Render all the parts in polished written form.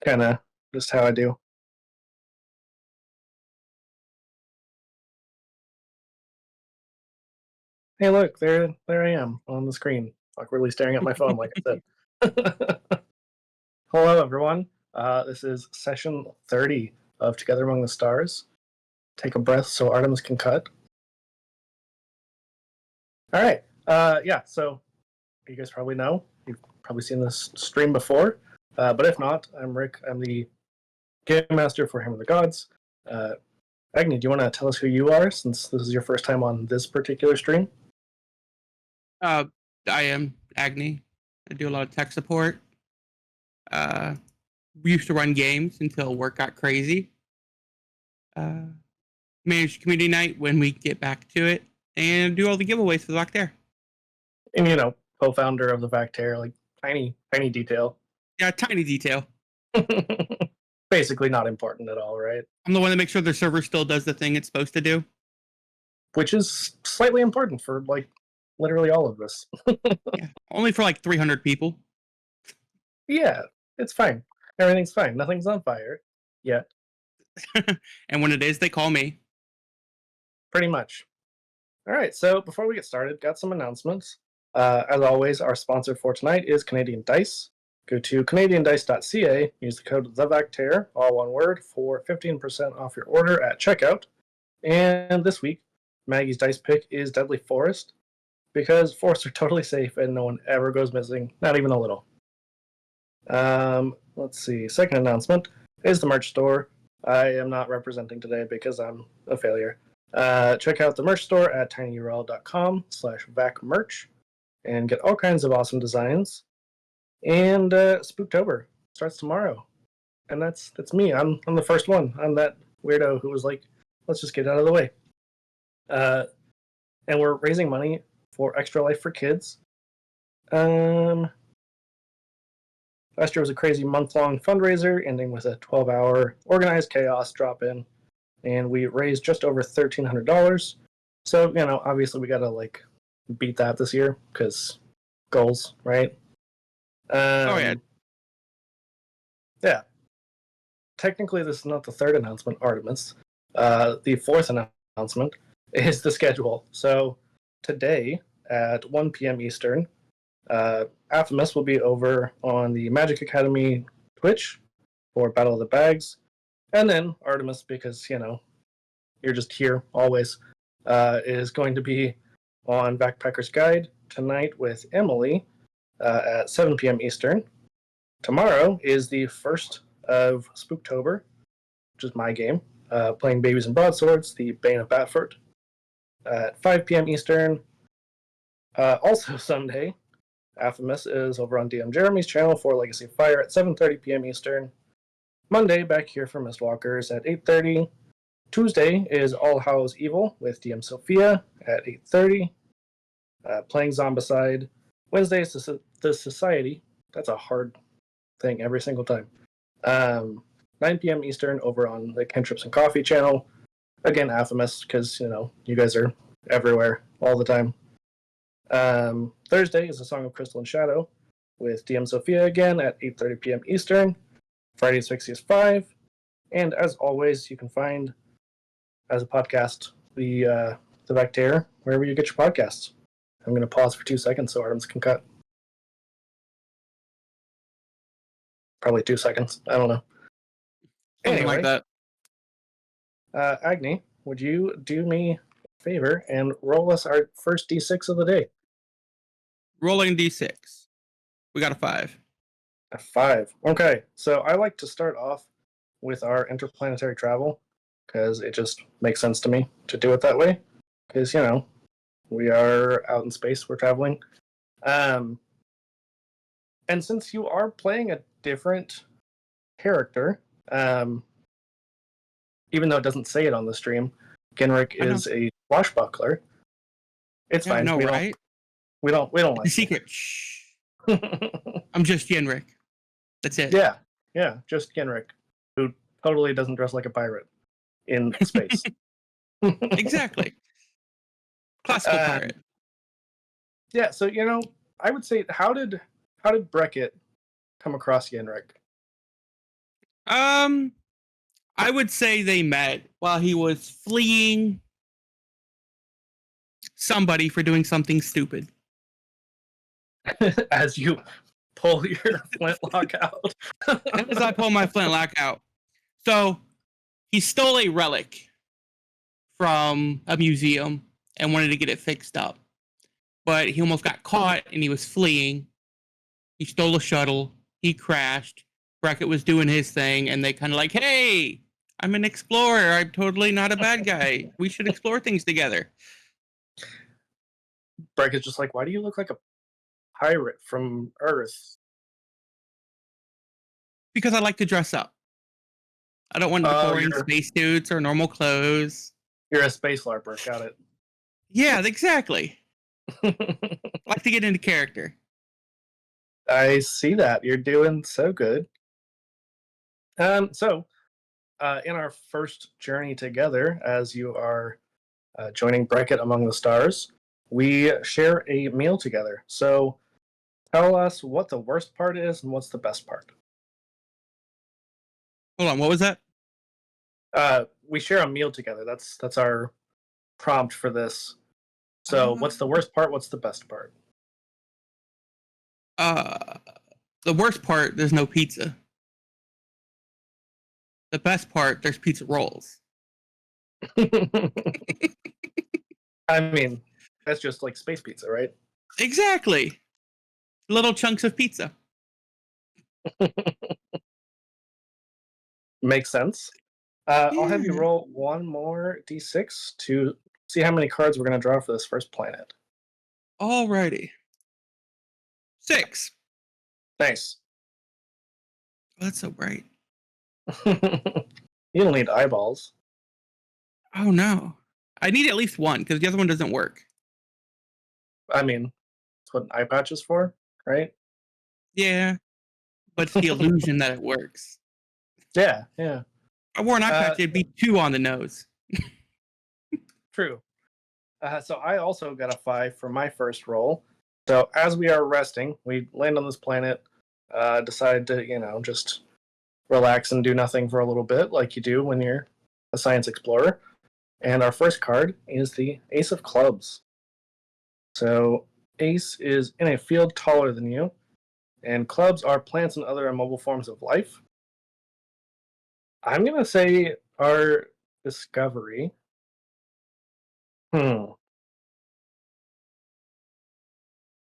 kind of just how I do. Hey, look, there I am on the screen, awkwardly staring at my phone, like I said. Hello, everyone. This is session 30 of Together Among the Stars. Take a breath so Artemis can cut. All right. So you guys probably know. You've probably seen this stream before. But if not, I'm Rick. I'm the game master for Hammer of the Gods. Agni, do you want to tell us who you are, since this is your first time on this particular stream? I am Agni. I do a lot of tech support. We used to run games until work got crazy. Manage community night when we get back to it, and do all the giveaways for the back there. And co-founder of the Vactair, like tiny detail. Yeah, tiny detail. Basically not important at all, right? I'm the one that makes sure their server still does the thing it's supposed to do. Which is slightly important for, like, literally all of this. Yeah, only for like 300 people. Yeah, it's fine. Everything's fine. Nothing's on fire yet. And when it is, they call me. Pretty much. All right, so before we get started, got some announcements. As always, our sponsor for tonight is Canadian Dice. Go to canadiandice.ca, use the code THEVACTAIR, all one word, for 15% off your order at checkout. And this week, Maggie's dice pick is Deadly Forest, because forests are totally safe and no one ever goes missing, not even a little. Let's see, second announcement is the merch store. I am not representing today because I'm a failure. Check out the merch store at tinyurl.com/vacmerch and get all kinds of awesome designs. And Spooktober starts tomorrow, and that's me. I'm the first one. I'm that weirdo who was like, let's just get out of the way. And we're raising money for Extra Life for Kids. Last year was a crazy month-long fundraiser, ending with a 12-hour organized chaos drop-in, and we raised just over $1,300. So, obviously we gotta, beat that this year, because goals, right? Yeah. Yeah. Technically, this is not the third announcement, Artemis. The fourth announcement is the schedule. So, today at 1 p.m. Eastern, Aphemus will be over on the Magic Academy Twitch for Battle of the Bags. And then Artemis, because, you're just here always, is going to be on Backpacker's Guide tonight with Emily at 7 p.m. Eastern. Tomorrow is the 1st of Spooktober, which is my game, playing Babies and Broadswords, the Bane of Batford, at 5 p.m. Eastern. Also Sunday, Aphemus is over on DM Jeremy's channel for Legacy of Fire at 7:30 p.m. Eastern. Monday, back here for Mistwalkers at 8:30. Tuesday is All Hallows Evil with DM Sophia at 8:30, playing Zombicide. Wednesday is the Society. That's a hard thing every single time. 9 p.m. Eastern over on the Cantrips and Coffee channel. Again, Aphemus, because, you guys are everywhere all the time. Thursday is a Song of Crystal and Shadow with DM Sophia again at 8:30 p.m. Eastern. Friday's Fixie is 5. And as always, you can find, as a podcast, the Vactair wherever you get your podcasts. I'm going to pause for 2 seconds so Artemis can cut. Probably 2 seconds. I don't know. Something like that. Agni, would you do me a favor and roll us our first D6 of the day? Rolling D6. We got a 5. A 5. Okay, so I like to start off with our interplanetary travel, because it just makes sense to me to do it that way. Because, we are out in space, we're traveling. And since you are playing a different character, even though it doesn't say it on the stream, Yinric is a swashbuckler. It's fine. No, right? We don't like the secret. Shh. I'm just Yinric. That's it. Yeah, just Yinric, who totally doesn't dress like a pirate in space. Exactly. Classical pirate. Yeah, so I would say, how did Breckett come across Yinric? I would say they met while he was fleeing somebody for doing something stupid. As you pull your flintlock out. As I pull my flintlock out. So he stole a relic from a museum and wanted to get it fixed up. But he almost got caught and he was fleeing. He stole a shuttle. He crashed. Breckett was doing his thing, and they kind of like, hey, I'm an explorer. I'm totally not a bad guy. We should explore things together. Breckett's just like, why do you look like a pirate from Earth? Because I like to dress up. I don't want boring spacesuits or normal clothes. You're a space LARPer. Got it. Yeah, exactly. I like to get into character. I see that. You're doing so good. So, in our first journey together, as you are joining Breckett among the stars, we share a meal together. So, tell us what the worst part is and what's the best part. Hold on, what was that? We share a meal together. That's our prompt for this. So, what's the worst part? What's the best part? The worst part, there's no pizza. The best part, there's pizza rolls. I mean, that's just like space pizza, right? Exactly. Little chunks of pizza. Makes sense. I'll have you roll one more d6 to see how many cards we're going to draw for this first planet. Alrighty. 6. Nice. Oh, that's so bright. You don't need eyeballs. Oh no. I need at least one because the other one doesn't work. I mean, that's what an eye patch is for, right? Yeah. But it's the illusion that it works. Yeah, yeah. If I wore an eye patch, it'd be 2 on the nose. True. So I also got a 5 for my first roll. So as we are resting, we land on this planet, decide to, just relax and do nothing for a little bit, like you do when you're a science explorer. And our first card is the Ace of Clubs. So Ace is in a field taller than you, and clubs are plants and other immobile forms of life. I'm going to say our discovery.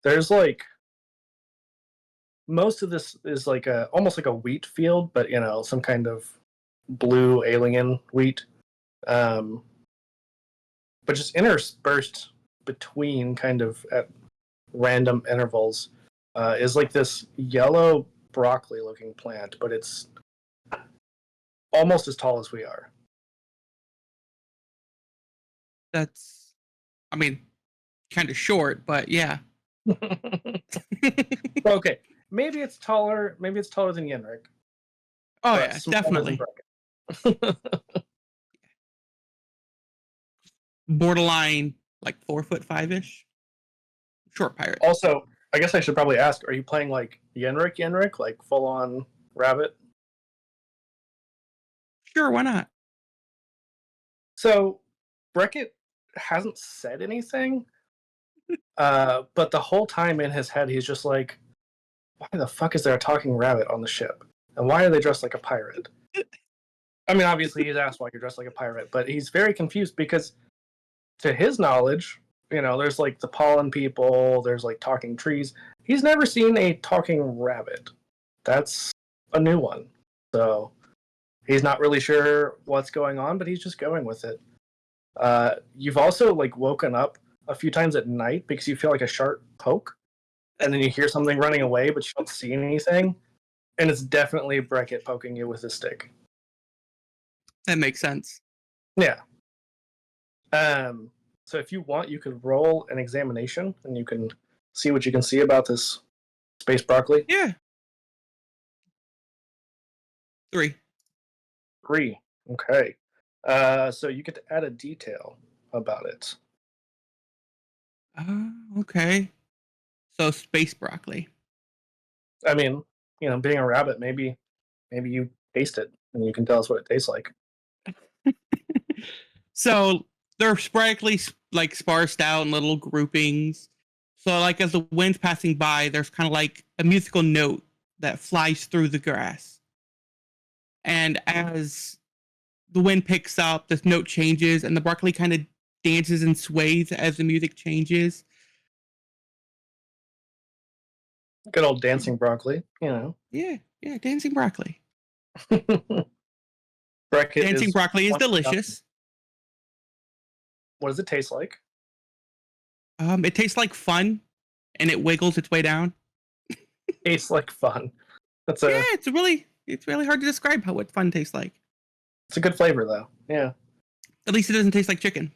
There's most of this is almost like a wheat field, but some kind of blue alien wheat. But just interspersed between kind of at random intervals is like this yellow broccoli looking plant, but it's almost as tall as we are. That's, I mean, kind of short, but yeah. Okay, maybe it's taller than Yinric. Oh yeah, definitely. Borderline like 4'5" short pirate. Also, I guess I should probably ask, are you playing like Yinric, like full on rabbit? Sure, why not? So Breckett hasn't said anything, but the whole time in his head he's just like, why the fuck is there a talking rabbit on the ship? And why are they dressed like a pirate? I mean, obviously he's asked why you're dressed like a pirate, but he's very confused because to his knowledge, there's like the pollen people, there's like talking trees. He's never seen a talking rabbit. That's a new one. So he's not really sure what's going on, but he's just going with it. You've also like woken up a few times at night because you feel like a sharp poke, and then you hear something running away, but you don't see anything, and it's definitely Breckett poking you with his stick. That makes sense. Yeah. So if you want, you could roll an examination, and you can see what you can see about this space broccoli. Yeah. 3. Okay. So you get to add a detail about it. Okay. So space broccoli. I mean, being a rabbit, maybe you taste it, and you can tell us what it tastes like. So they're sporadically like sparsed out in little groupings. So like as the wind's passing by, there's kind of like a musical note that flies through the grass. And as the wind picks up, this note changes, and the broccoli kind of dances and sways as the music changes. Good old dancing broccoli, Yeah, dancing broccoli. Breckett Dancing broccoli is delicious. What does it taste like? It tastes like fun, and it wiggles its way down. Tastes like fun. Yeah, it's really hard to describe what fun tastes like. It's a good flavor, though. Yeah. At least it doesn't taste like chicken.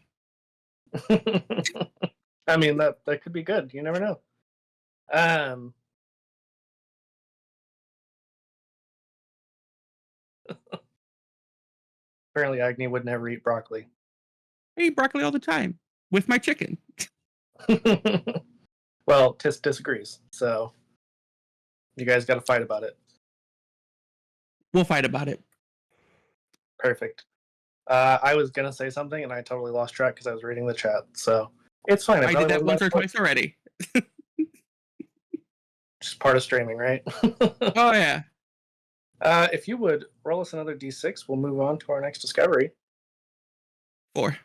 I mean, that could be good. You never know. Apparently, Agni would never eat broccoli. I eat broccoli all the time with my chicken. Well, Tis disagrees, so you guys got to fight about it. We'll fight about it. Perfect. I was gonna say something and I totally lost track because I was reading the chat, so it's fine. I did that once or twice already. Just part of streaming, right? Oh yeah. If you would roll us another d6, we'll move on to our next discovery. 4.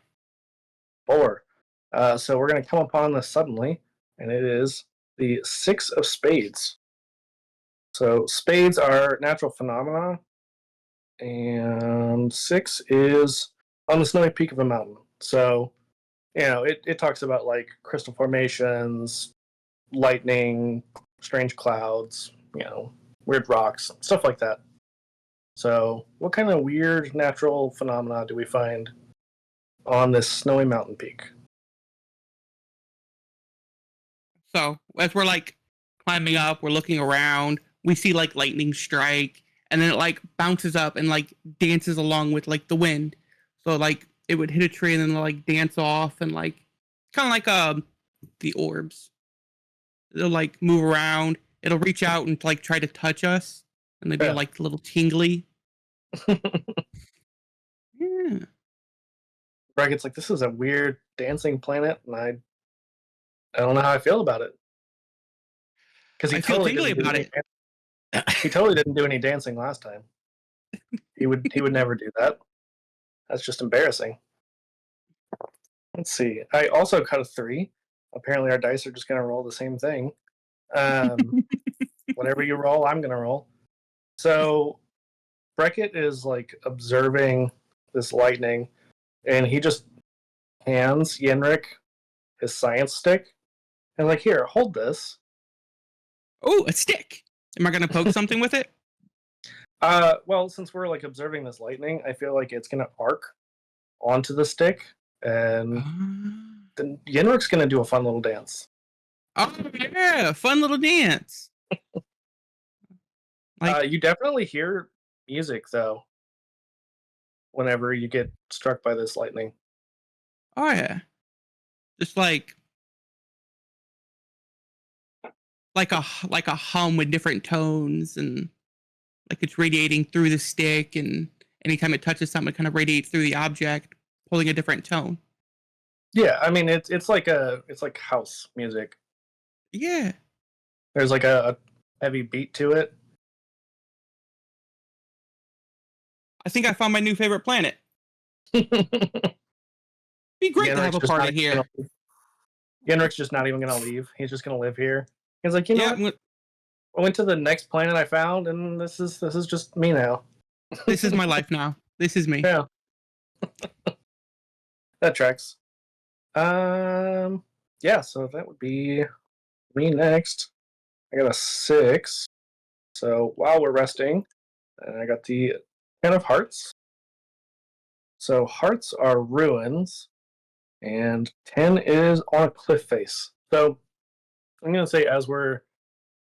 So we're going to come upon this suddenly, and it is the 6 of spades. So spades are natural phenomena, and 6 is on the snowy peak of a mountain. So, it talks about like crystal formations, lightning, strange clouds, weird rocks, stuff like that. So, what kind of weird natural phenomena do we find on this snowy mountain peak? So, as we're like climbing up, we're looking around, we see like lightning strike, and then it like bounces up and like dances along with like the wind. So like it would hit a tree and then like dance off, and like kind of like the orbs. It'll like move around. It'll reach out and like try to touch us, and they'd be like a little tingly. Yeah. Brackett's like, this is a weird dancing planet, and I don't know how I feel about it. Because he totally didn't about it. He totally didn't do any dancing last time. He would never do that. That's just embarrassing. Let's see. I also cut a 3. Apparently, our dice are just going to roll the same thing. Whatever you roll, I'm going to roll. So, Breckett is like observing this lightning, and he just hands Yinric his science stick, and like, here, hold this. Oh, a stick. Am I going to poke something with it? Well, since we're like observing this lightning, I feel like it's going to arc onto the stick, and then Yinric's going to do a fun little dance. Oh yeah, fun little dance. You definitely hear music though whenever you get struck by this lightning. Oh yeah, just like a hum with different tones, and like it's radiating through the stick, and anytime it touches something, it kind of radiates through the object, pulling a different tone. Yeah, I mean it's like house music. Yeah, there's like a heavy beat to it. I think I found my new favorite planet. Be great to have a party here. Yinric's just not even gonna leave. He's just gonna live here. He's like, I went to the next planet I found, and this is just me now. This is my life now. This is me. Yeah. That tracks. Yeah, so that would be me next. I got a 6. So while we're resting, I got the 10 of hearts. So hearts are ruins, and 10 is on a cliff face. So I'm going to say as we're,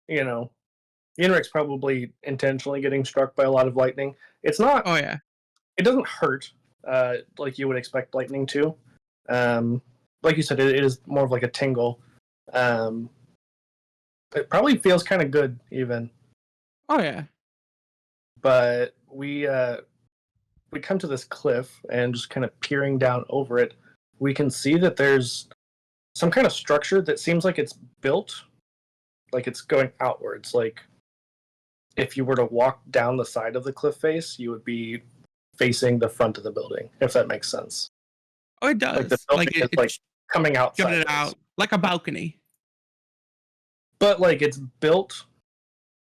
Yinric's probably intentionally getting struck by a lot of lightning. It's not... Oh, yeah. It doesn't hurt like you would expect lightning to. Like you said, it is more of like a tingle. It probably feels kind of good, even. Oh, yeah. But we come to this cliff, and just kind of peering down over it, we can see that there's some kind of structure that seems like it's built, like it's going outwards. Like if you were to walk down the side of the cliff face, you would be facing the front of the building, if that makes sense. Oh, it Like the does. building Like is like it's coming out jutted it sideways. out like a balcony. But like it's built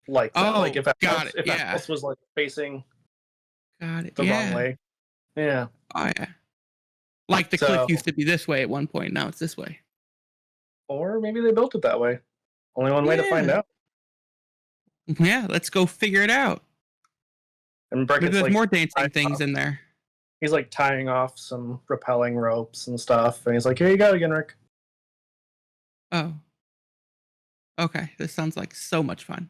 like that. Oh, Like if a got house, it. if a Yeah, house was like facing got it. the wrong Yeah. way. Yeah. Oh yeah. Like the cliff So, used to be this way at one point. Now it's this way. or maybe they built it that way. Only one way to find Yeah. out. Yeah. Let's go figure it out. And Maybe Brackett's there's like more dancing tying things off, in there. he's like tying off some rappelling ropes and stuff, and he's like, "Here you go, Yinric." Oh. Okay. This sounds like so much fun.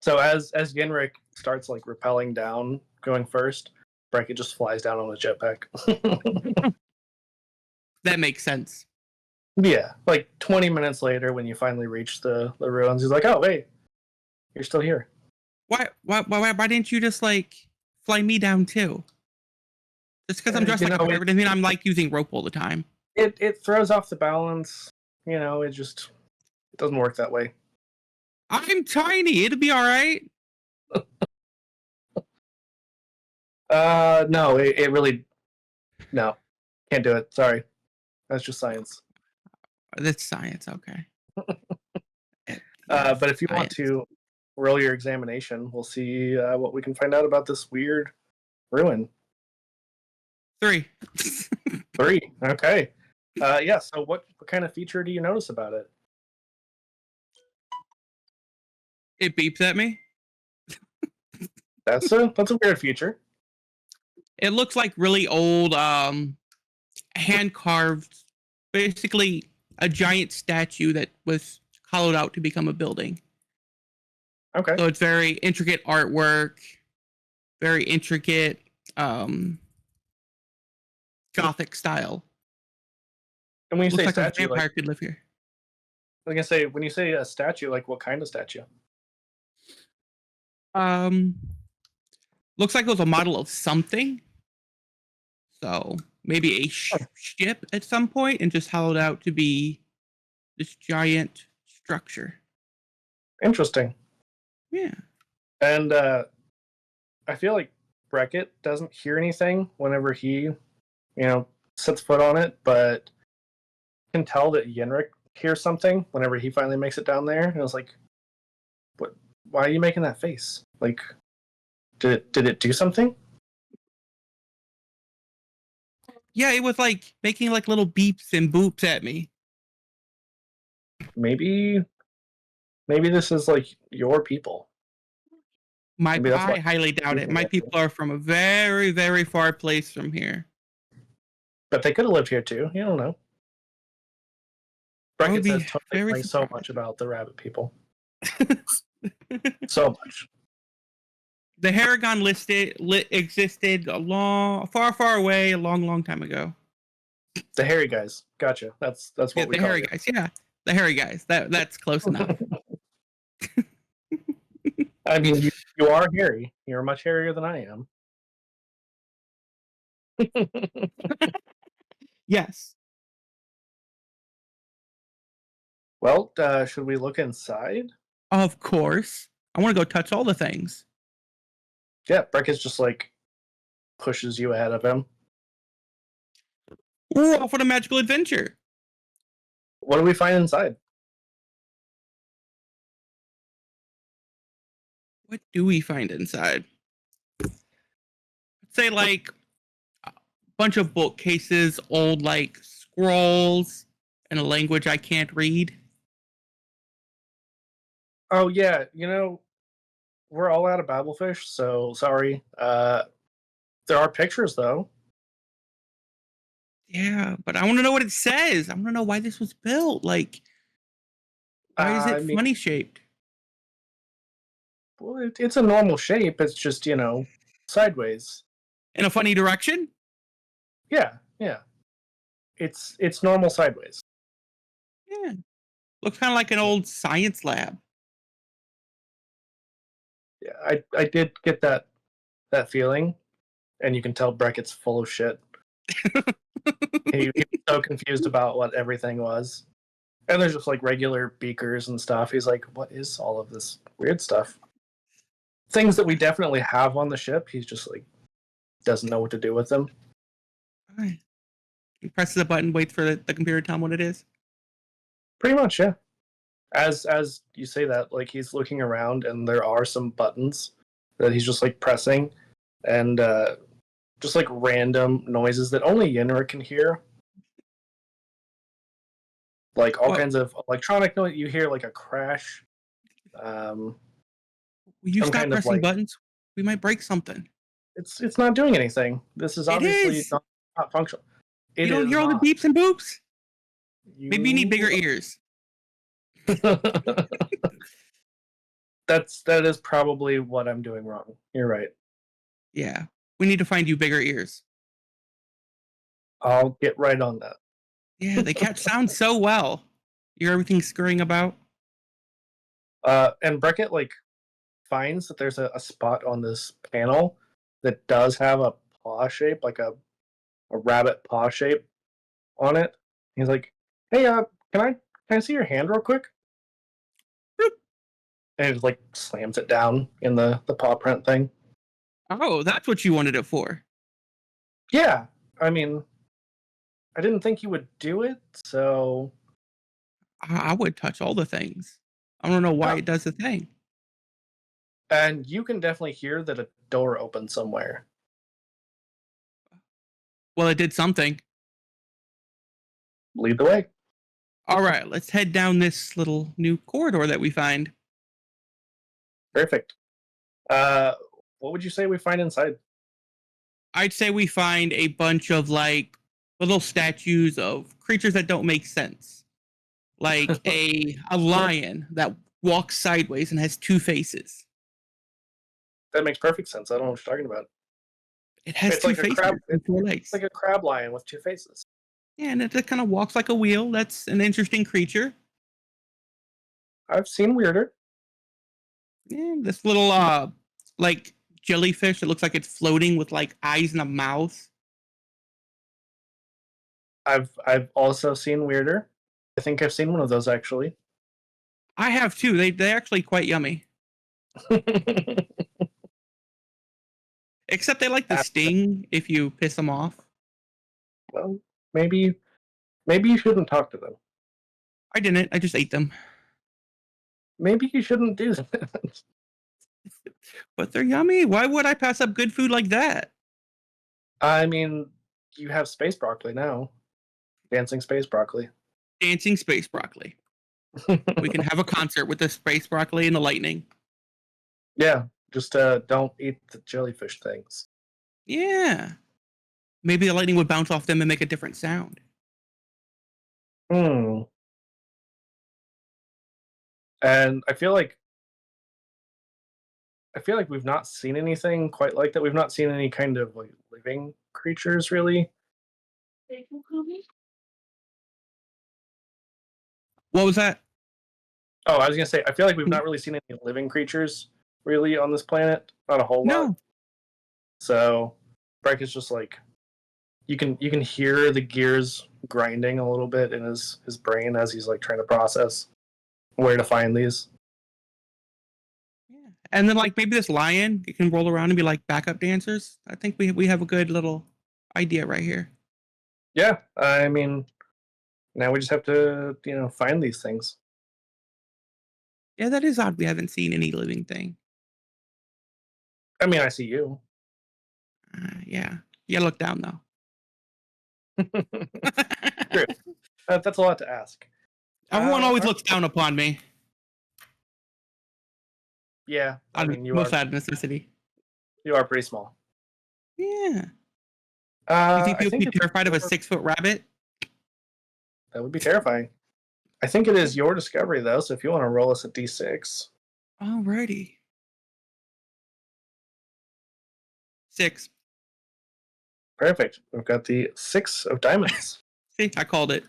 So as Yinric starts like rappelling down, going first, Brackett just flies down on a jetpack. That makes sense. Yeah, like 20 minutes later, when you finally reach the ruins, he's like, "Oh wait, you're still here." Why didn't you just like fly me down too? Just because I'm dressed You like a know, pirate doesn't mean I'm like using rope all the time. it throws off the balance. You know, it doesn't work that way. I'm tiny. It'll be all right. No, it really no, can't do it. Sorry, that's just science. That's science. Okay. Yes, But if you want science. to roll your examination, we'll see what we can find out about this weird ruin. 3. 3. Okay. Yeah. So what kind of feature do you notice about it? It beeps at me. That's a weird feature. It looks like really old, hand carved, basically a giant statue that was hollowed out to become a building. Okay. So it's very intricate artwork, very intricate, Gothic style. And when you Looks say like a statue, vampire like could live here. I was gonna say, when you say a statue, like what kind of statue? Um, Looks like it was a model of something. So maybe a ship at some point, and just hollowed out to be this giant structure. Interesting. Yeah. And I feel like Breckett doesn't hear anything whenever he, sets foot on it, but can tell that Yinric hears something whenever he finally makes it down there. And I was like, "What? Why are you making that face? Like, did it do something?" Yeah, it was like making like little beeps and boops at me. Maybe this is like your people. Maybe that's why. I highly doubt it. My people are from a very, very far place from here. But they could have lived here too. You don't know. I would Breckett be says totally very knowing so surprised. much about the rabbit people. So much. The Harrengon existed far, far away, a long, long time ago. The hairy guys. Gotcha. That's what Yeah, we the call hairy you. guys. Yeah, the hairy guys. That's close enough. I mean, you are hairy. You're much hairier than I am. Yes. Well, should we look inside? Of course. I want to go touch all the things. Yeah, Breckett's just like pushes you ahead of him. We're off on a magical adventure. What do we find inside? What do we find inside? I'd say like a bunch of bookcases, old like scrolls in a language I can't read. Oh yeah, we're all out of Babelfish, so sorry. There are pictures though. Yeah, but I want to know what it says. I want to know why this was built. Like, why is I it mean, funny shaped? well, it's a normal shape. It's just sideways. In a funny direction? Yeah, yeah. It's normal sideways. Yeah. Looks kind of like an old science lab. Yeah, I did get that feeling, and you can tell Breckett's full of shit. He was so confused about what everything was. And there's just like regular beakers and stuff. He's like, what is all of this weird stuff? Things that we definitely have on the ship. He's just like, doesn't know what to do with them. Alright. He presses a button, waits for the computer to tell him what it is. Pretty much, yeah. As you say that, like he's looking around and there are some buttons that he's just like pressing, and just like random noises that only Yinric can hear. Like all kinds of electronic noise. You hear like a crash. Will you Some stop kind of pressing like buttons? We might break something. it's not doing anything. This is It obviously is. not functional. You It don't is hear all the not. beeps and boops? Maybe you need You bigger ears. that is probably what I'm doing wrong. You're right. Yeah. We need to find you bigger ears. I'll get right on that. Yeah, they catch sound so well. You hear everything scurrying about? And Breckett like finds that there's a spot on this panel that does have a paw shape, like a rabbit paw shape on it. He's like, "Hey, can I see your hand real quick?" Boop. And he just like slams it down in the paw print thing. Oh, that's what you wanted it for. Yeah, I mean, I didn't think you would do it, so I would touch all the things. I don't know why oh. it does the thing. And you can definitely hear that a door opened somewhere. Well, it did something. Lead the way. All right, let's head down this little new corridor that we find. Perfect. What would you say we find inside? I'd say we find a bunch of like little statues of creatures that don't make sense. Like a lion that walks sideways and has two faces. That makes perfect sense. I don't know what you're talking about. It has It's two like a faces crab. and four legs. It's like a crab lion with two faces. Yeah, and it kind of walks like a wheel. That's an interesting creature. I've seen weirder. Yeah, this little like jellyfish. It looks like it's floating with like eyes and a mouth. I've also seen weirder. I think I've seen one of those actually. I have too. They're actually quite yummy. Except they like to sting if you piss them off. Well, maybe you shouldn't talk to them. I didn't. I just ate them. Maybe you shouldn't do that. But they're yummy. Why would I pass up good food like that? I mean, you have space broccoli now. Dancing space broccoli. Dancing space broccoli. We can have a concert with the space broccoli and the lightning. Yeah, just don't eat the jellyfish things. Yeah. Maybe the lightning would bounce off them and make a different sound. And I feel like we've not seen anything quite like that. We've not seen any kind of like living creatures really. What was that? Oh, I was gonna say I feel like we've not really seen any living creatures really on this planet. Not a whole lot. No. So Breck is just like you can hear the gears grinding a little bit in his brain as he's like trying to process where to find these. Yeah. And then like maybe this lion, it can roll around and be like backup dancers. I think we have a good little idea right here. Yeah, I mean, now we just have to find these things. Yeah, that is odd. We haven't seen any living thing. I mean, I see you. Yeah. You gotta look down though. True. That's a lot to ask. Everyone always looks down upon me. Yeah, I mean, you most are out of necessity. You are pretty small. Yeah. You think I people think would be terrified of a 6-foot rabbit? that would be terrifying. I think it is your discovery though, so if you want to roll us a d6. Alrighty. 6. Perfect. We've got the 6 of diamonds. See, I called it.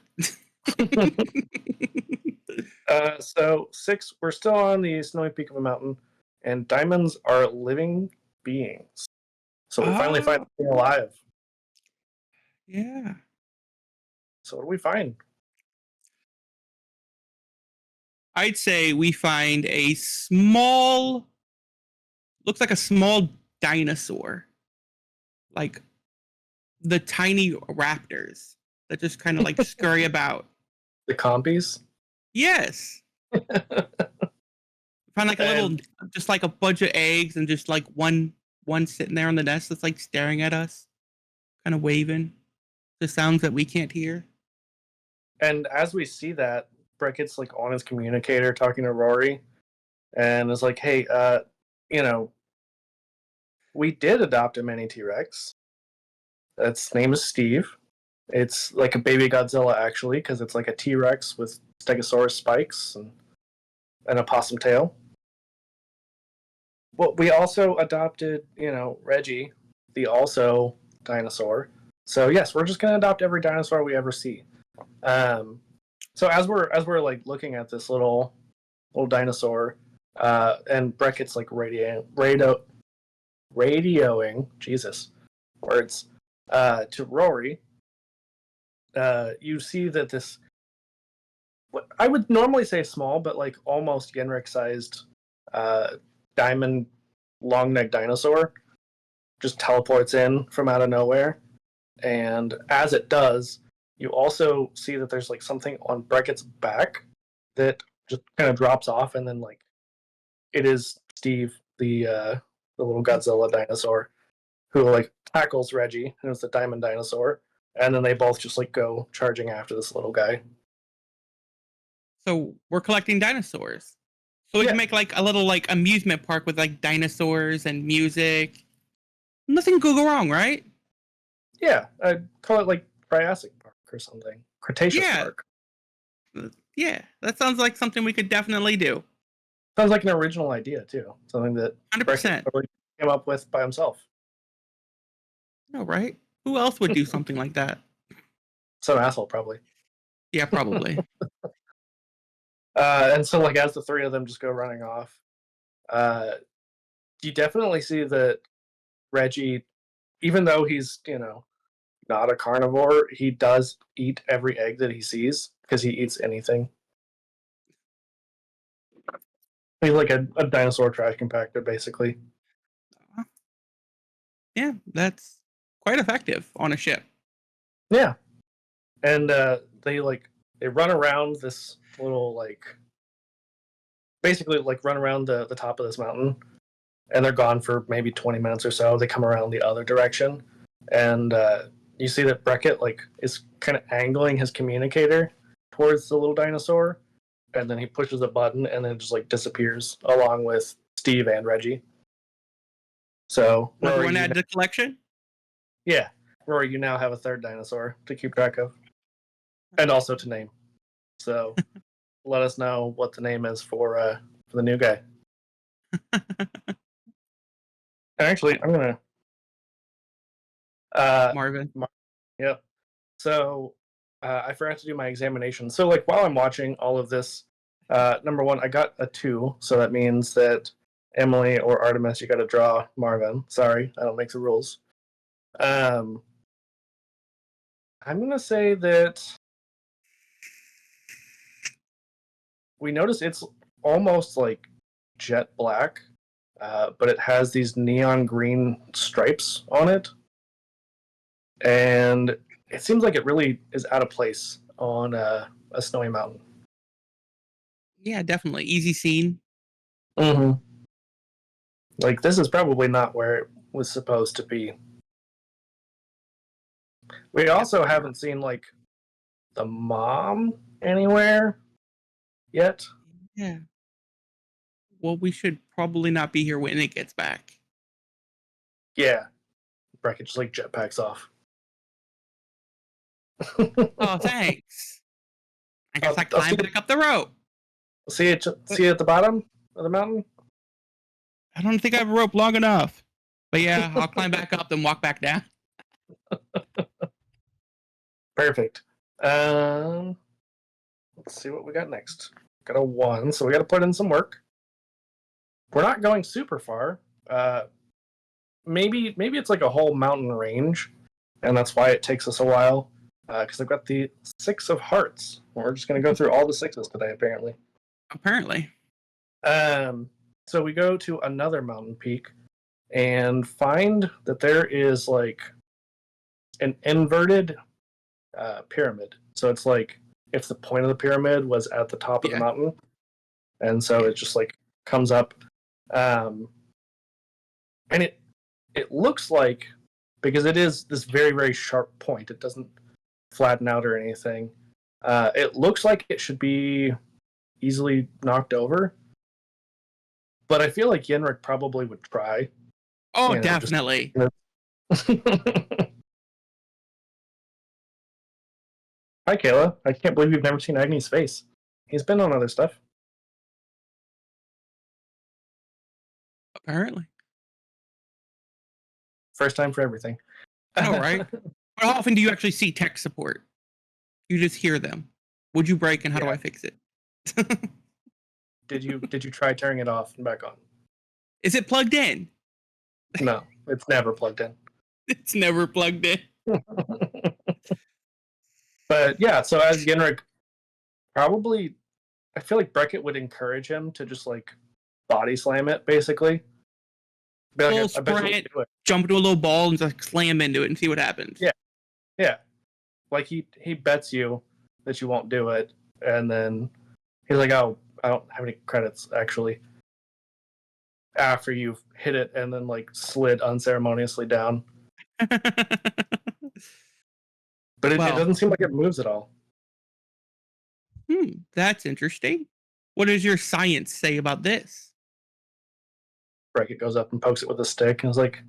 So 6, we're still on the snowy peak of a mountain, and diamonds are living beings. So we finally find something alive. Yeah. So what do we find? I'd say we find a small, looks like a small dinosaur. Like the tiny raptors that just kind of like scurry about. The compies? Yes. Find like a little, just like a bunch of eggs and just like one sitting there on the nest that's like staring at us, kind of waving. The sounds that we can't hear. And as we see that, Breckett's like on his communicator talking to Rory, and is like, "Hey, we did adopt a mini T-Rex. Its name is Steve. It's like a baby Godzilla, actually, because it's like a T-Rex with Stegosaurus spikes and a possum tail. Well, we also adopted, Reggie, the also dinosaur. So yes, we're just gonna adopt every dinosaur we ever see. So as we're like looking at this little dinosaur, and Breckett's like radioing Jesus words to Rory, you see that this, what I would normally say small, but like almost Yinric sized diamond long neck dinosaur just teleports in from out of nowhere. And as it does, you also see that there's like something on Breckett's back that just kind of drops off, and then like it is Steve, the little Godzilla dinosaur, who like tackles Reggie, who's the diamond dinosaur, and then they both just like go charging after this little guy. So we're collecting dinosaurs. So we can make like a little like amusement park with like dinosaurs and music. Nothing could go wrong, right? Yeah, I'd call it like Triassic Park or something. Cretaceous Park. Yeah, that sounds like something we could definitely do. Sounds like an original idea too. Something that 100%. Breckett came up with by himself. No, right? Who else would do something like that? Some asshole, probably. Yeah, probably. And so, like, as the three of them just go running off, you definitely see that Reggie, even though he's, not a carnivore, he does eat every egg that he sees because he eats anything. He's like a dinosaur trash compactor, basically. Yeah, that's quite effective on a ship. Yeah. And they run around this little, like, basically like run around the top of this mountain, and they're gone for maybe 20 minutes or so. They come around the other direction, and you see that Breckett like is kind of angling his communicator towards the little dinosaur, and then he pushes a button, and then it just like disappears along with Steve and Reggie. So Another one add to the collection? Yeah, Rory, you now have a third dinosaur to keep track of, and also to name. So let us know what the name is for the new guy. Actually, I'm gonna Marvin. Yep. So I forgot to do my examination. So like while I'm watching all of this, number one, I got a 2, so that means that Emily or Artemis, you got to draw Marvin. Sorry, I don't make the rules. I'm gonna say that we notice it's almost like jet black, but it has these neon green stripes on it, and it seems like it really is out of place on a snowy mountain. Yeah, definitely. Easy scene. Mm-hmm. Like, this is probably not where it was supposed to be. We also haven't seen, like, the mom anywhere yet. Yeah. Well, we should probably not be here when it gets back. Yeah. Breckett just, like, jetpacks off. Oh, thanks. I guess I climb back up the rope. See it at the bottom of the mountain? I don't think I have a rope long enough. But yeah, I'll climb back up and walk back down. Perfect. Let's see what we got next. Got a 1, so we got to put in some work. we're not going super far. Maybe it's like a whole mountain range, and that's why it takes us a while. Because I've got the 6 of Hearts. We're just going to go through all the 6s today, apparently. Apparently. So we go to another mountain peak and find that there is like an inverted pyramid. So it's like if the point of the pyramid was at the top of the mountain, and so it just like comes up, and it looks like, because it is this very, very sharp point, it doesn't flatten out or anything. It looks like it should be easily knocked over, but I feel like Yinric probably would try. Oh, definitely. Hi, Kayla. I can't believe you've never seen Agni's face. He's been on other stuff. Apparently. First time for everything. I know, right? How often do you actually see tech support? You just hear them. Would you break, and how do I fix it? Did you try turning it off and back on? Is it plugged in? No, it's never plugged in. It's never plugged in. But yeah, so as Yinric, probably, I feel like Breckett would encourage him to just like body slam it, basically. Full sprint, jump into a little ball and just slam into it and see what happens. Yeah. Like he bets you that you won't do it, and then he's like, "Oh, I don't have any credits actually." After you've hit it and then like slid unceremoniously down. But it doesn't seem like it moves at all. That's interesting. What does your science say about this? Breckett goes up and pokes it with a stick and is like,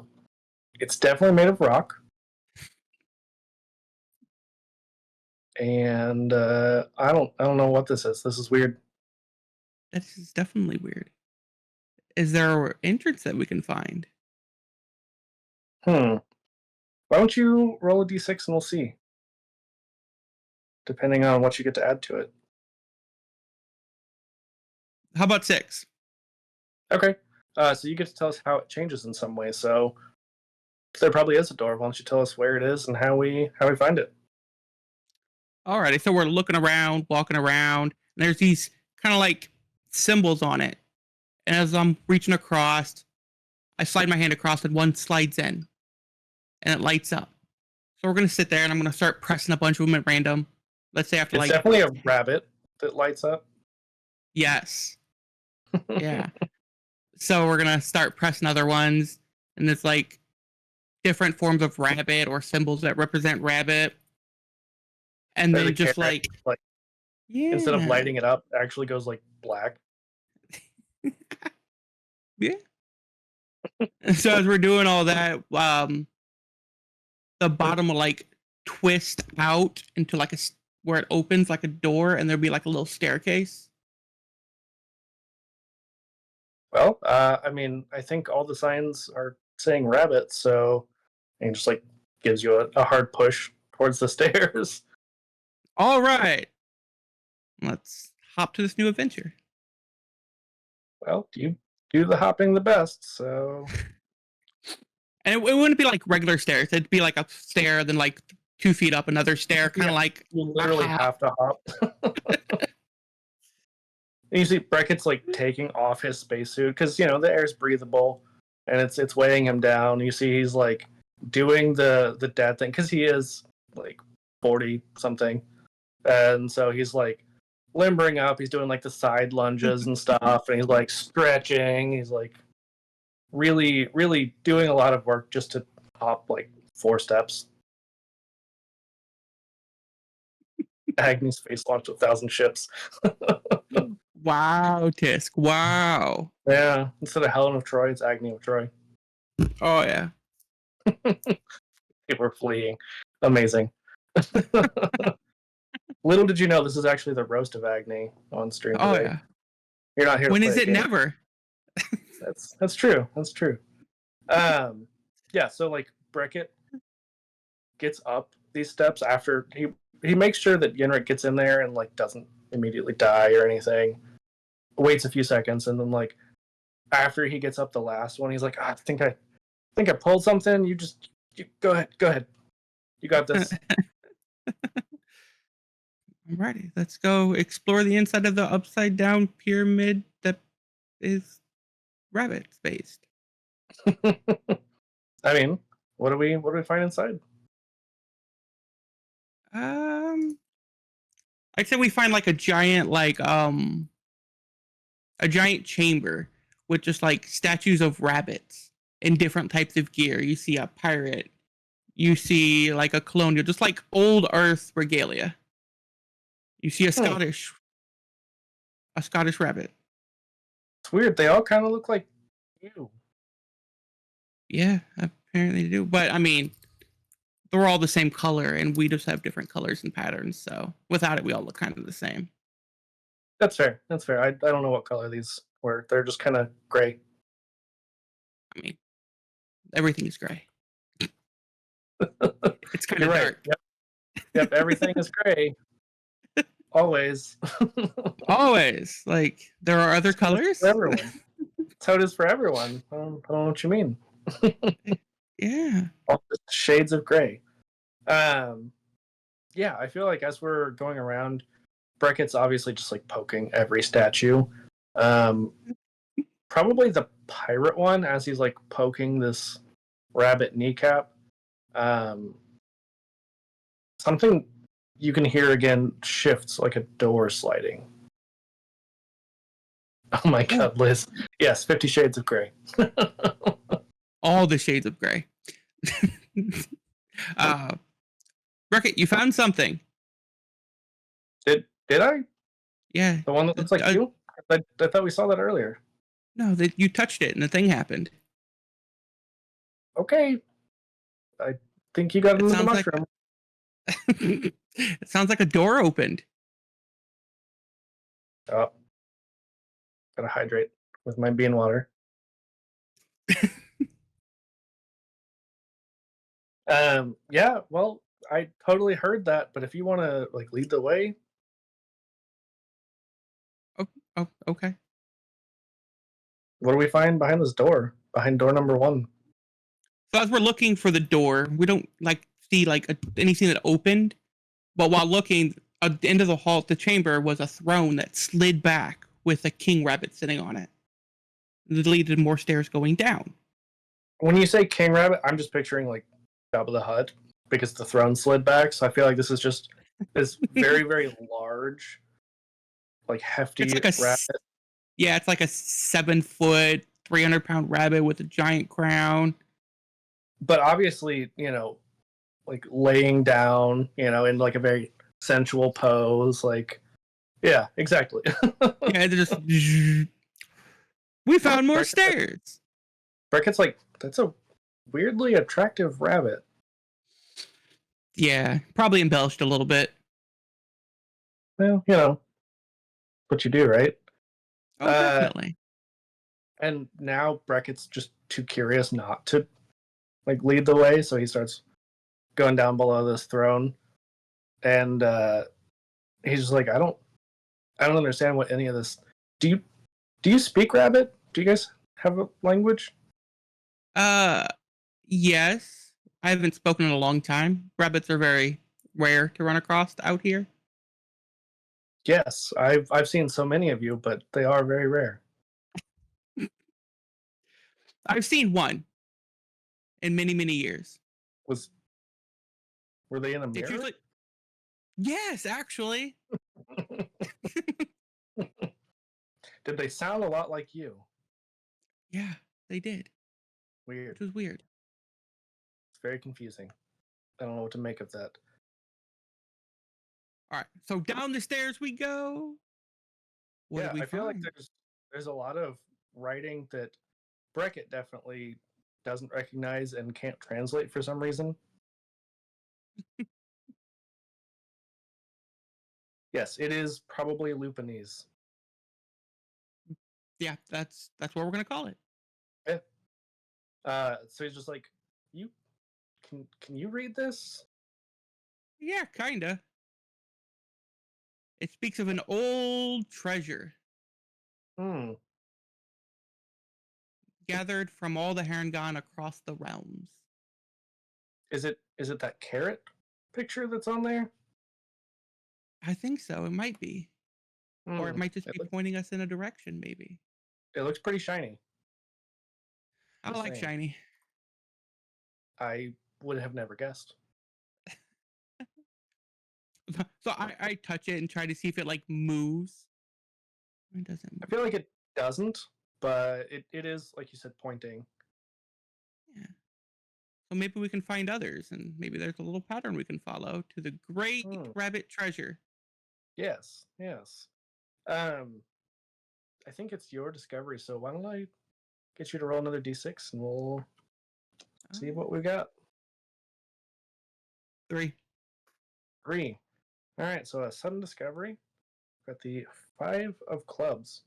"It's definitely made of rock." And I don't know what this is. This is weird. This is definitely weird. Is there an entrance that we can find? Why don't you roll a d6 and we'll see. Depending on what you get to add to it. How about 6? Okay. So you get to tell us how it changes in some way. So there probably is a door. Why don't you tell us where it is and how we find it? Alrighty, so we're looking around, walking around, and there's these kind of like symbols on it. And as I'm reaching across, I slide my hand across and one slides in. And it lights up. So we're gonna sit there and I'm gonna start pressing a bunch of them at random. Let's say after it's definitely a rabbit that lights up. Yes. Yeah. So we're gonna start pressing other ones, and it's like different forms of rabbit or symbols that represent rabbit. And then just like instead of lighting it up, actually goes like black. Yeah. So as we're doing all that, the bottom will like twist out into like where it opens like a door, and there'll be like a little staircase. Well, I mean, I think all the signs are saying rabbit, so it just like gives you a hard push towards the stairs. All right, let's hop to this new adventure. Well, you do the hopping the best, so. And it wouldn't be like regular stairs. It'd be like a stair, then like 2 feet up, another stair, kind of like you literally have to hop. And you see Breckett's like taking off his spacesuit because the air's breathable and it's weighing him down. You see he's like doing the dad thing because he is like 40 something, and so he's like limbering up. He's doing like the side lunges and stuff, and he's like stretching. He's like really, really doing a lot of work just to hop like 4 steps. Agni's face launched 1,000 ships. Wow, Tisk. Wow. Yeah, instead of Helen of Troy, it's Agni of Troy. Oh, yeah. People are fleeing. Amazing. Little did you know this is actually the roast of Agni on stream today. Oh, yeah. You're not here When to is play it game. never? That's true. That's true. Yeah, so like Breckett gets up these steps after he makes sure that Yinric gets in there and like doesn't immediately die or anything. Waits a few seconds and then like after he gets up the last one, he's like, I think I pulled something. You go ahead. You got this. I'm ready. Let's go explore the inside of the upside down pyramid that is rabbits based. I mean, what do we find inside? I'd say we find like a giant chamber with just like statues of rabbits in different types of gear. You see a pirate, you see like a colonial, just like old Earth regalia. You see a Scottish rabbit. It's weird. They all kind of look like you. Yeah, apparently they do. But I mean, they're all the same color, and we just have different colors and patterns. So without it, we all look kind of the same. That's fair. That's fair. I don't know what color these were. They're just kind of gray. I mean, everything is gray. It's kind You're of right. dark. Yep. Everything is gray. Always. Always. Like there are other colors. For everyone. That's how it is for everyone. I don't know what you mean. Yeah. All the shades of gray. Yeah, I feel like as we're going around, Breckett's obviously just like poking every statue. Probably the pirate one as he's like poking this rabbit kneecap. Something you can hear again shifts like a door sliding. Oh my god, Liz. Yes, 50 Shades of Grey. All the shades of gray. Breckett, you found something. Did I? Yeah. The one that looks like you? I thought we saw that earlier. No, that you touched it and the thing happened. Okay. I think you got into the mushroom. It sounds like a door opened. Oh. Gotta hydrate with my bean water. Yeah, well, I totally heard that, but if you want to like lead the way, Oh, okay. what do we find behind this door? Behind door number 1. So as we're looking for the door, we don't like see like anything that opened. But while looking, at the end of the hall, the chamber was a throne that slid back with a king rabbit sitting on it. It led to more stairs going down. When you say king rabbit, I'm just picturing like Jabba the Hutt because the throne slid back. So I feel like this is just this very, very large, like hefty It's like rabbit. Yeah, it's like a 7-foot, 300-pound rabbit with a giant crown. But obviously, like laying down, in like a very sensual pose. Like, yeah, exactly. Yeah, they're just. We found more stairs. Brackett's like, that's a weirdly attractive rabbit. Yeah, probably embellished a little bit. Well, what you do, right? Oh, definitely. And now Brackett's just too curious not to like lead the way, so he starts going down below this throne, and he's just like, I don't understand what any of this. Do you speak Rabbit? Do you guys have a language? Yes. I haven't spoken in a long time. Rabbits are very rare to run across out here. Yes, I've seen so many of you, but they are very rare. I've seen one in many, many years. Were they in a mirror? Usually, yes, actually. Did they sound a lot like you? Yeah, they did. Weird. Which was weird. It's very confusing. I don't know what to make of that. All right, so down the stairs we go. What do we I feel find? like there's a lot of writing that Breckett definitely doesn't recognize and can't translate for some reason. Yes, it is probably Lupinese. Yeah, that's what we're gonna call it. Yeah. So he's just like, you can you read this? Yeah, kinda. It speaks of an old treasure. gathered from all the Harrengon across the realms. Is it that carrot picture that's on there? I think so. It might be. Or it might just It, be pointing us in a direction, maybe. it looks pretty shiny. I Just like saying. shiny. I would have never guessed. So I touch it and try to see if it like moves. It doesn't I move. feel like it doesn't, but it is, like you said, pointing. Yeah. So maybe we can find others, and maybe there's a little pattern we can follow to the great rabbit treasure. Yes, yes. I think it's your discovery, so why don't I get you to roll another d6 and we'll see what we got. 3. 3. All right, so a sudden discovery. Got the 5 of clubs.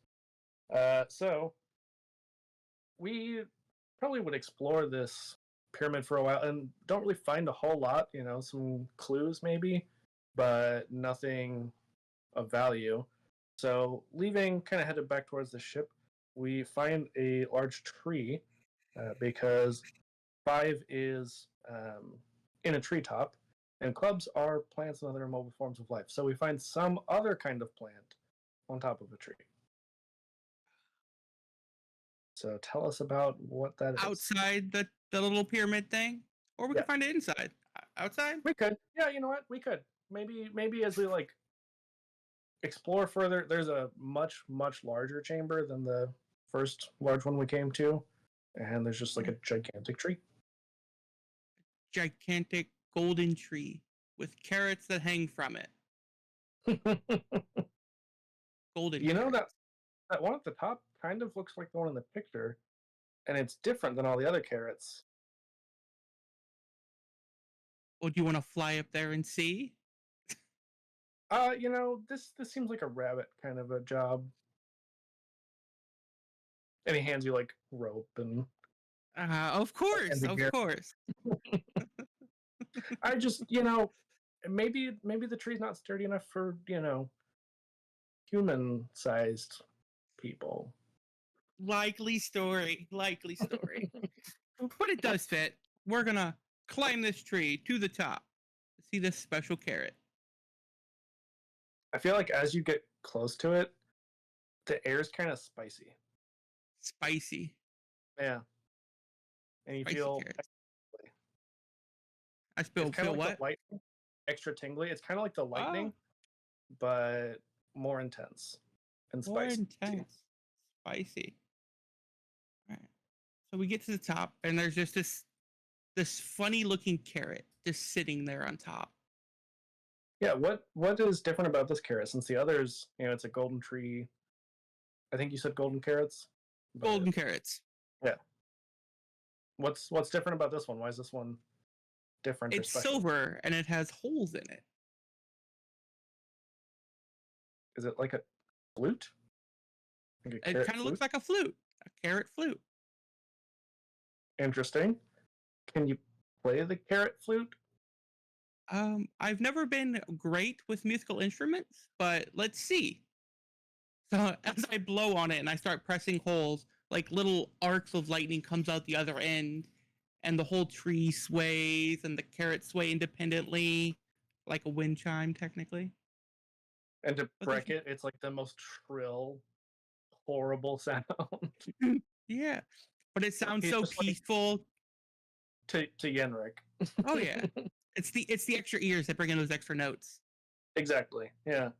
So we probably would explore this pyramid for a while and don't really find a whole lot, some clues maybe, but nothing of value. So leaving, kind of headed back towards the ship, we find a large tree because 5 is in a treetop, and clubs are plants and other immobile forms of life. So we find some other kind of plant on top of a tree. So tell us about what that is. Outside the little pyramid thing? Or we can find it inside. Outside? We could. Yeah, you know what? We could. Maybe as we explore further, there's a much, much larger chamber than the first large one we came to. And there's just a gigantic tree. Gigantic golden tree with carrots that hang from it. Golden carrots. That one at the top kind of looks like the one in the picture, and it's different than all the other carrots. Well, do you want to fly up there and see? This seems like a rabbit kind of a job. And he hands you rope and. Of course. I just, maybe the tree's not sturdy enough for human-sized people. Likely story. But it does fit. We're gonna climb this tree to the top to see this special carrot. I feel like as you get close to it, the air's kind of spicy. Spicy. Yeah. And you spicy feel. Carrots. I feel what? Lightning, extra tingly. It's kind of like the lightning, but more intense and spicy. More intense. Spicy. All right. So we get to the top, and there's just this funny looking carrot just sitting there on top. Yeah, what is different about this carrot? Since the others, it's a golden tree. I think you said golden carrots. Golden carrots. Yeah. What's different about this one? Why is this one different? It's silver and it has holes in it. Is it like a flute? It kind of looks like a flute, a carrot flute. Interesting. Can you play the carrot flute? I've never been great with musical instruments, but let's see. So as I blow on it and I start pressing holes, little arcs of lightning comes out the other end, and the whole tree sways, and the carrots sway independently, like a wind chime, technically. And to Breckett, it's the most shrill, horrible sound. Yeah, but it sounds so peaceful. To Yinric. Oh yeah, it's the extra ears that bring in those extra notes. Exactly. Yeah.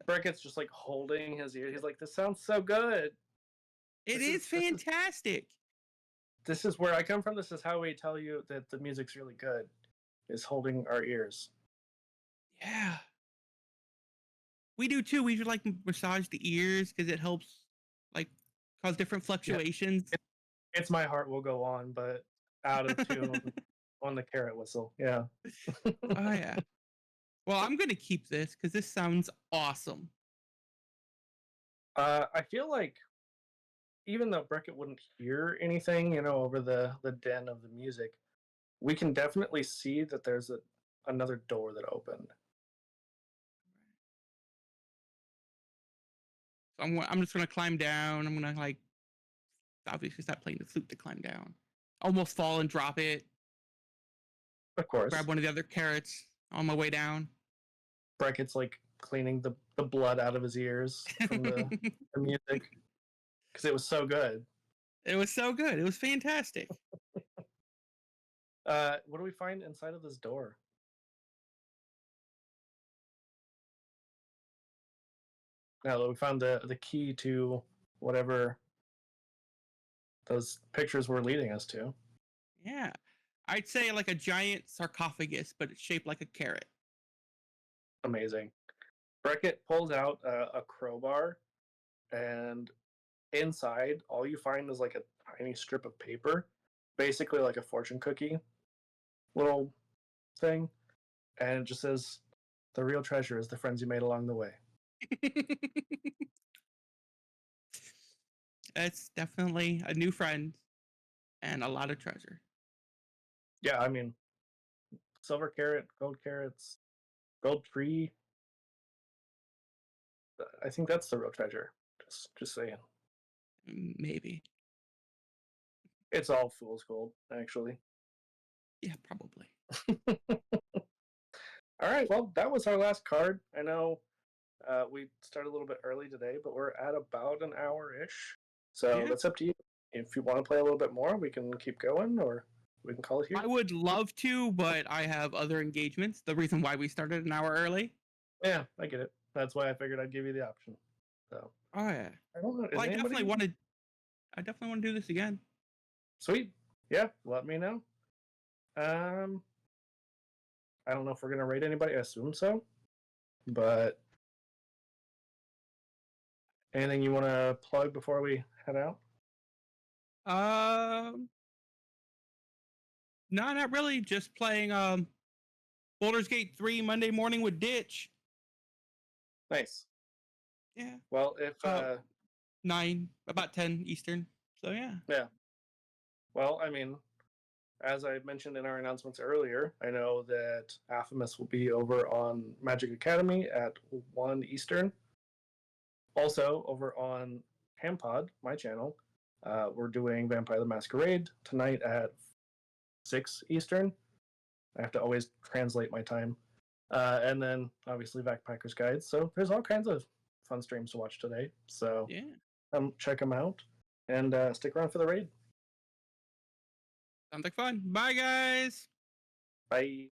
Breckett's just holding his ear. He's like, "This sounds so good. It is fantastic. This is where I come from. This is how we tell you that the music's really good. Is holding our ears." Yeah. We do too. We should massage the ears because it helps cause different fluctuations. Yeah. It's My Heart Will Go On, but out of tune on the carrot whistle. Yeah. Oh yeah. Well, I'm gonna keep this because this sounds awesome. I feel like even though Breckett wouldn't hear anything, over the din of the music, we can definitely see that there's another door that opened. So I'm just gonna climb down. I'm gonna obviously stop playing the flute to climb down. Almost fall and drop it. Of course. Grab one of the other carrots on my way down. Breckett's like cleaning the blood out of his ears from the music because it was so good. It was so good. It was fantastic. What do we find inside of this door? No, we found the key to whatever those pictures were leading us to. Yeah. I'd say like a giant sarcophagus, but it's shaped like a carrot. Amazing. Breckett pulls out a crowbar, and inside, all you find is like a tiny strip of paper, basically like a fortune cookie little thing, and it just says, "The real treasure is the friends you made along the way." It's definitely a new friend and a lot of treasure. Yeah, I mean, silver carrot, gold carrots, gold tree. I think that's the real treasure. Just saying. Maybe. It's all fool's gold, actually. Yeah, probably. All right, well, that was our last card. I know we started a little bit early today, but we're at about an hour-ish. So that's up to you. If you want to play a little bit more, we can keep going, or we can call it here. I would love to, but I have other engagements. The reason why we started an hour early. Yeah, I get it. That's why I figured I'd give you the option. So. Oh yeah. I don't know. Well, I definitely want to do this again. Sweet. Yeah, let me know. I don't know if we're gonna rate anybody. I assume so. But anything you want to plug before we head out? No, not really. Just playing Baldur's Gate 3 Monday morning with Ditch. Nice. Yeah. Well, if 9, about 10 Eastern. So yeah. Yeah. Well, I mean, as I mentioned in our announcements earlier, I know that Aphemus will be over on Magic Academy at 1 Eastern. Also, over on Hampod, my channel, we're doing Vampire the Masquerade tonight at 6 Eastern. I have to always translate my time. And then, obviously, Backpacker's Guide. So there's all kinds of fun streams to watch today. So check them out and stick around for the raid. Sounds like fun. Bye, guys. Bye.